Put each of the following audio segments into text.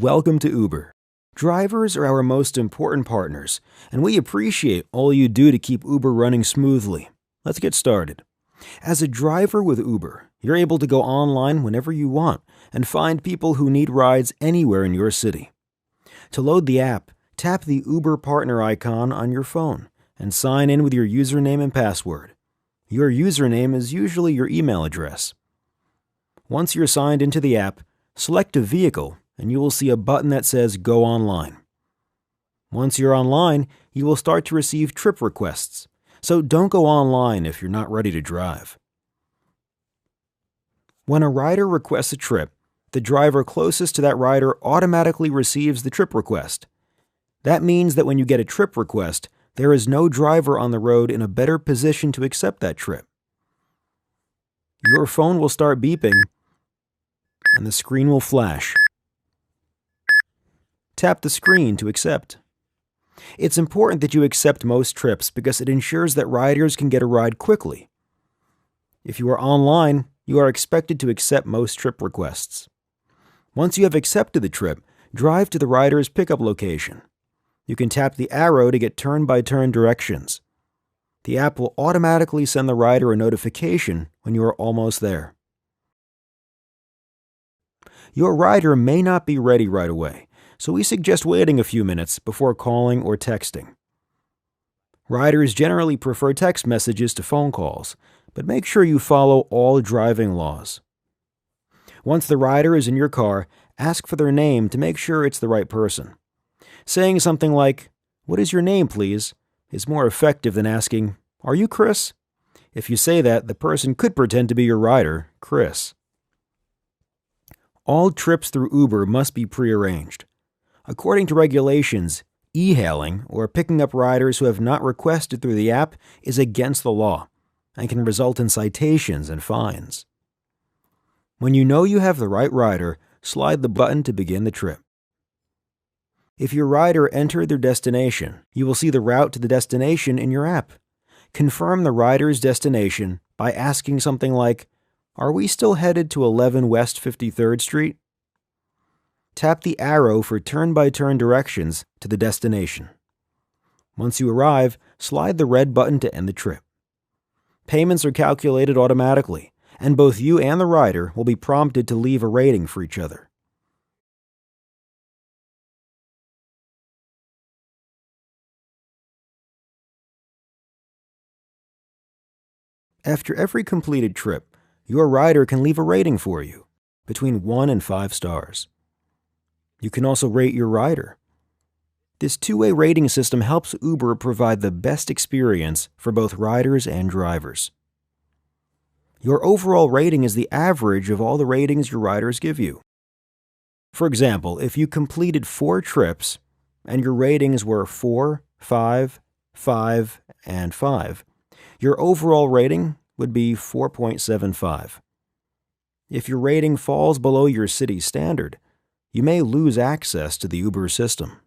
Welcome to Uber. Drivers are our most important partners, and we appreciate all you do to keep Uber running smoothly. Let's get started. As a driver with Uber, you're able to go online whenever you want and find people who need rides anywhere in your city. To load the app, tap the Uber partner icon on your phone and sign in with your username and password. Your username is usually your email address. Once you're signed into the app, select a vehicle and you will see a button that says Go Online. Once you're online, you will start to receive trip requests, so don't go online if you're not ready to drive. When a rider requests a trip, the driver closest to that rider automatically receives the trip request. That means that when you get a trip request, there is no driver on the road in a better position to accept that trip. Your phone will start beeping, and the screen will flash. Tap the screen to accept. It's important that you accept most trips because it ensures that riders can get a ride quickly. If you are online, you are expected to accept most trip requests. Once you have accepted the trip, drive to the rider's pickup location. You can tap the arrow to get turn-by-turn directions. The app will automatically send the rider a notification when you are almost there. Your rider may not be ready right away, so we suggest waiting a few minutes before calling or texting. Riders generally prefer text messages to phone calls, but make sure you follow all driving laws. Once the rider is in your car, ask for their name to make sure it's the right person. Saying something like, "What is your name, please?" is more effective than asking, "Are you Chris?" If you say that, the person could pretend to be your rider, Chris. All trips through Uber must be prearranged. According to regulations, e-hailing, or picking up riders who have not requested through the app, is against the law and can result in citations and fines. When you know you have the right rider, slide the button to begin the trip. If your rider entered their destination, you will see the route to the destination in your app. Confirm the rider's destination by asking something like, "Are we still headed to 11 West 53rd Street?" Tap the arrow for turn-by-turn directions to the destination. Once you arrive, slide the red button to end the trip. Payments are calculated automatically, and both you and the rider will be prompted to leave a rating for each other. After every completed trip, your rider can leave a rating for you, between 1 and 5 stars. You can also rate your rider. This two-way rating system helps Uber provide the best experience for both riders and drivers. Your overall rating is the average of all the ratings your riders give you. For example, if you completed 4 trips and your ratings were 4, 5, 5, and 5, your overall rating would be 4.75. If your rating falls below your city's standard, you may lose access to the Uber system.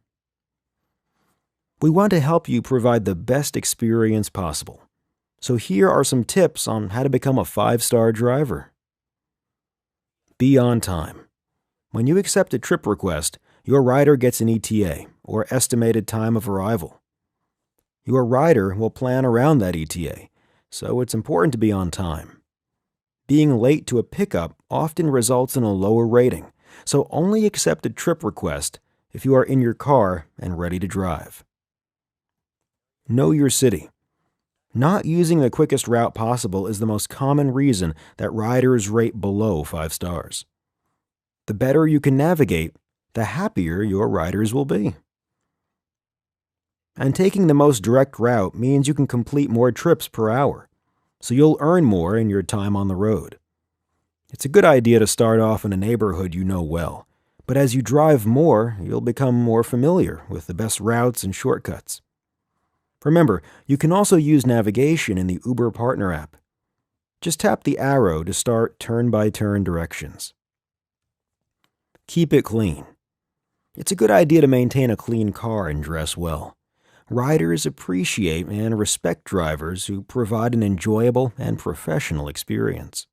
We want to help you provide the best experience possible. So here are some tips on how to become a 5-star driver. Be on time. When you accept a trip request, your rider gets an ETA, or estimated time of arrival. Your rider will plan around that ETA, so it's important to be on time. Being late to a pickup often results in a lower rating, so only accept a trip request if you are in your car and ready to drive. Know your city. Not using the quickest route possible is the most common reason that riders rate below 5 stars. The better you can navigate, the happier your riders will be. And taking the most direct route means you can complete more trips per hour, so you'll earn more in your time on the road. It's a good idea to start off in a neighborhood you know well, but as you drive more, you'll become more familiar with the best routes and shortcuts. Remember, you can also use navigation in the Uber Partner app. Just tap the arrow to start turn-by-turn directions. Keep it clean. It's a good idea to maintain a clean car and dress well. Riders appreciate and respect drivers who provide an enjoyable and professional experience.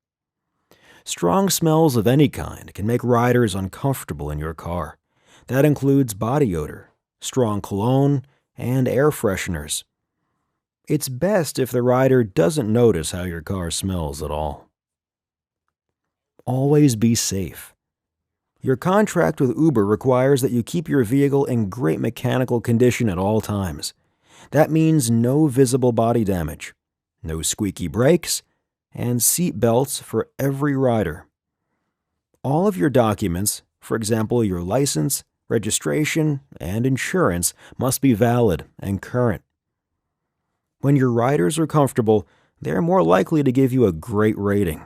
Strong smells of any kind can make riders uncomfortable in your car. That includes body odor, strong cologne, and air fresheners. It's best if the rider doesn't notice how your car smells at all. Always be safe. Your contract with Uber requires that you keep your vehicle in great mechanical condition at all times. That means no visible body damage, no squeaky brakes, and seat belts for every rider. All of your documents, for example your license, registration, and insurance, must be valid and current. When your riders are comfortable, they're more likely to give you a great rating.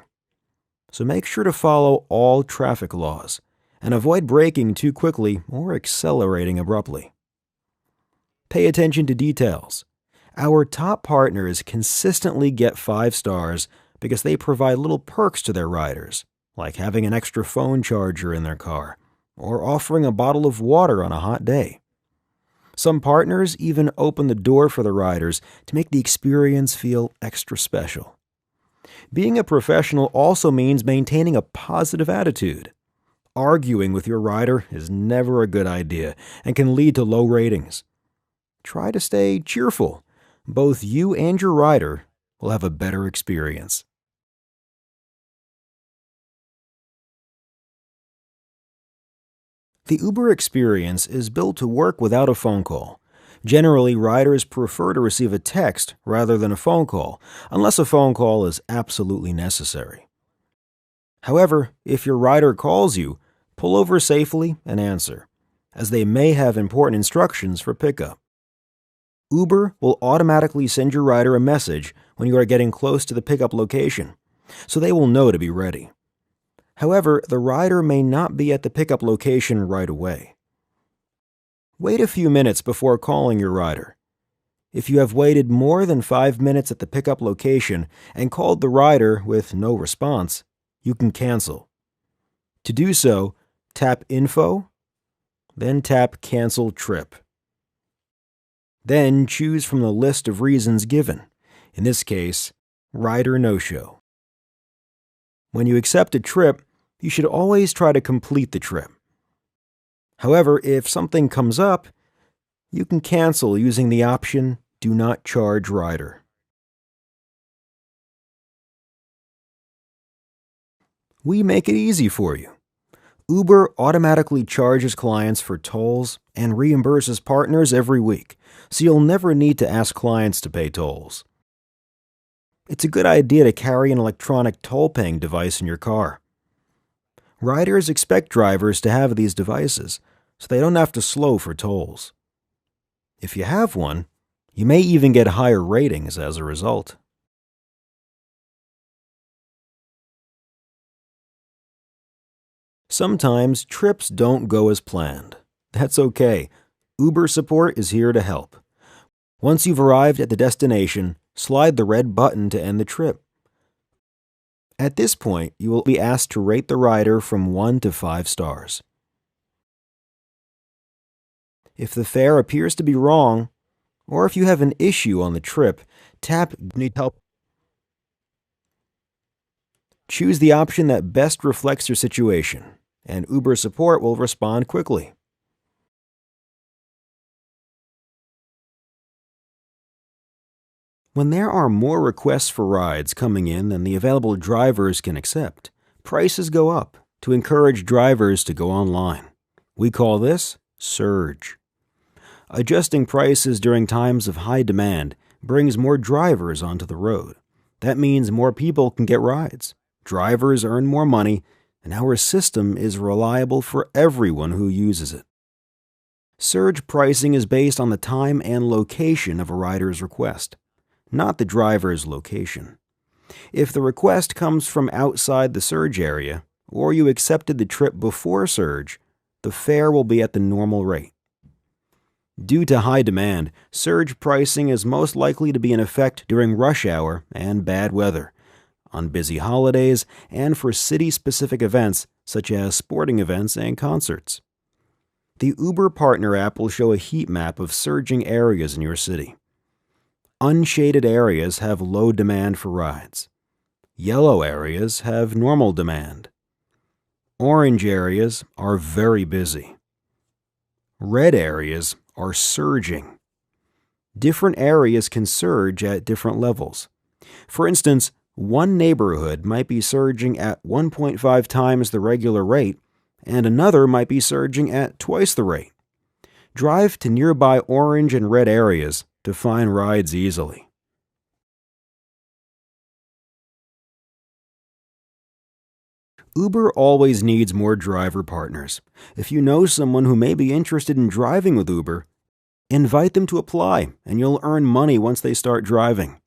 So make sure to follow all traffic laws and avoid braking too quickly or accelerating abruptly. Pay attention to details. Our top partners consistently get 5 stars because they provide little perks to their riders, like having an extra phone charger in their car or offering a bottle of water on a hot day. Some partners even open the door for the riders to make the experience feel extra special. Being a professional also means maintaining a positive attitude. Arguing with your rider is never a good idea and can lead to low ratings. Try to stay cheerful. Both you and your rider will have a better experience. The Uber experience is built to work without a phone call. Generally, riders prefer to receive a text rather than a phone call, unless a phone call is absolutely necessary. However, if your rider calls you, pull over safely and answer, as they may have important instructions for pickup. Uber will automatically send your rider a message when you are getting close to the pickup location, so they will know to be ready. However, the rider may not be at the pickup location right away. Wait a few minutes before calling your rider. If you have waited more than 5 minutes at the pickup location and called the rider with no response, you can cancel. To do so, tap Info, then tap Cancel Trip. Then choose from the list of reasons given, in this case, rider no-show. When you accept a trip, you should always try to complete the trip. However, if something comes up, you can cancel using the option Do Not Charge Rider. We make it easy for you. Uber automatically charges clients for tolls and reimburses partners every week, so you'll never need to ask clients to pay tolls. It's a good idea to carry an electronic toll-paying device in your car. Riders expect drivers to have these devices, so they don't have to slow for tolls. If you have one, you may even get higher ratings as a result. Sometimes trips don't go as planned. That's okay. Uber support is here to help. Once you've arrived at the destination, slide the red button to end the trip. At this point, you will be asked to rate the rider from 1 to 5 stars. If the fare appears to be wrong, or if you have an issue on the trip, tap Need Help. Choose the option that best reflects your situation, and Uber support will respond quickly. When there are more requests for rides coming in than the available drivers can accept, prices go up to encourage drivers to go online. We call this surge. Adjusting prices during times of high demand brings more drivers onto the road. That means more people can get rides. Drivers earn more money, and our system is reliable for everyone who uses it. Surge pricing is based on the time and location of a rider's request, not the driver's location. If the request comes from outside the surge area, or you accepted the trip before surge, the fare will be at the normal rate. Due to high demand, surge pricing is most likely to be in effect during rush hour and bad weather, on busy holidays, and for city-specific events such as sporting events and concerts. The Uber Partner app will show a heat map of surging areas in your city. Unshaded areas have low demand for rides. Yellow areas have normal demand. Orange areas are very busy. Red areas are surging. Different areas can surge at different levels. For instance, one neighborhood might be surging at 1.5 times the regular rate, and another might be surging at twice the rate. Drive to nearby orange and red areas to find rides easily. Uber always needs more driver partners. If you know someone who may be interested in driving with Uber, invite them to apply, and you'll earn money once they start driving.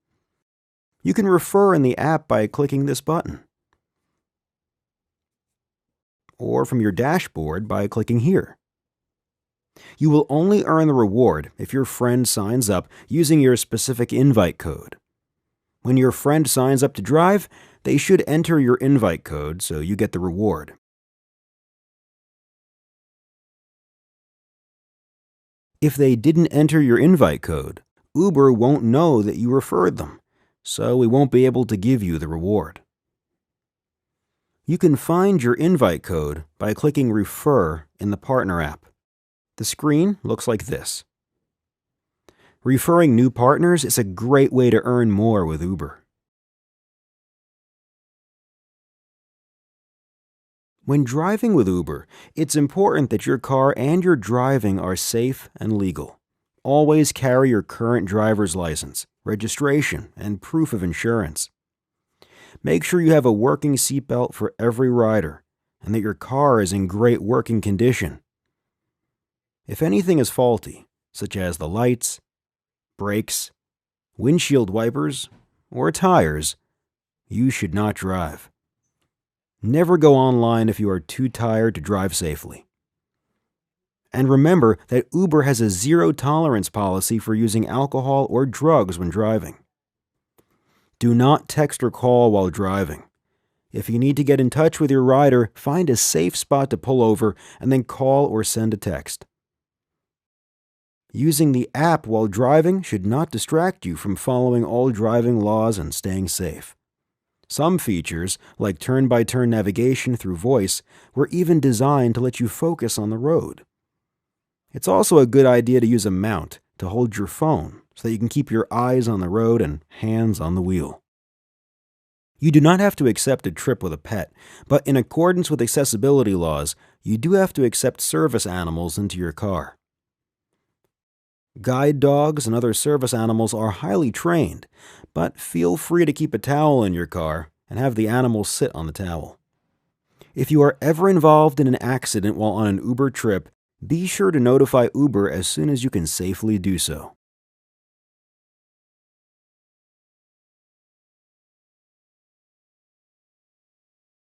You can refer in the app by clicking this button, or from your dashboard by clicking here. You will only earn the reward if your friend signs up using your specific invite code. When your friend signs up to drive, they should enter your invite code so you get the reward. If they didn't enter your invite code, Uber won't know that you referred them, so we won't be able to give you the reward. You can find your invite code by clicking Refer in the Partner app. The screen looks like this. Referring new partners is a great way to earn more with Uber. When driving with Uber, it's important that your car and your driving are safe and legal. Always carry your current driver's license, registration, and proof of insurance. Make sure you have a working seatbelt for every rider and that your car is in great working condition. If anything is faulty, such as the lights, brakes, windshield wipers, or tires, you should not drive. Never go online if you are too tired to drive safely. And remember that Uber has a zero-tolerance policy for using alcohol or drugs when driving. Do not text or call while driving. If you need to get in touch with your rider, find a safe spot to pull over and then call or send a text. Using the app while driving should not distract you from following all driving laws and staying safe. Some features, like turn-by-turn navigation through voice, were even designed to let you focus on the road. It's also a good idea to use a mount to hold your phone so that you can keep your eyes on the road and hands on the wheel. You do not have to accept a trip with a pet, but in accordance with accessibility laws, you do have to accept service animals into your car. Guide dogs and other service animals are highly trained, but feel free to keep a towel in your car and have the animal sit on the towel. If you are ever involved in an accident while on an Uber trip, be sure to notify Uber as soon as you can safely do so.